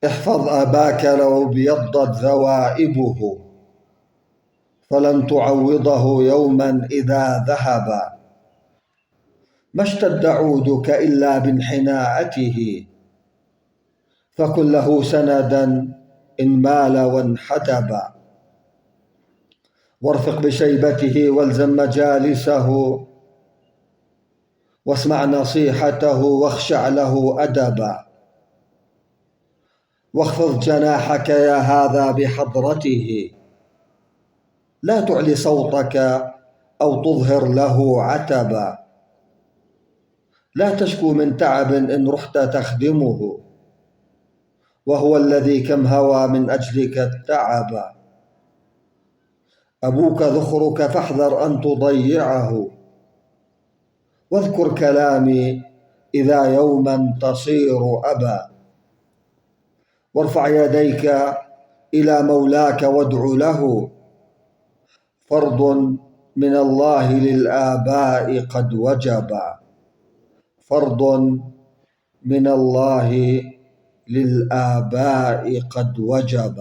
احفظ أباك لو ابيضت ذوائبه، فلن تعوضه يوما إذا ذهب. ما اشتد عودك إلا بانحناءته، فكن له سندا إن مال وانحدب. وارفق بشيبته والزم مجالسه، واسمع نصيحته واخشع له أدبا. واخفض جناحك يا هذا بحضرته، لا تعلي صوتك أو تظهر له عتبا. لا تشكو من تعب إن رحت تخدمه، وهو الذي كم هوى من أجلك التعب. أبوك ذخرك فاحذر أن تضيعه، واذكر كلامي إذا يوما تصير أبا. وارفع يديك إلى مولاك وادع له، فرض من الله للآباء قد وجب. فرض من الله للآباء قد وجب.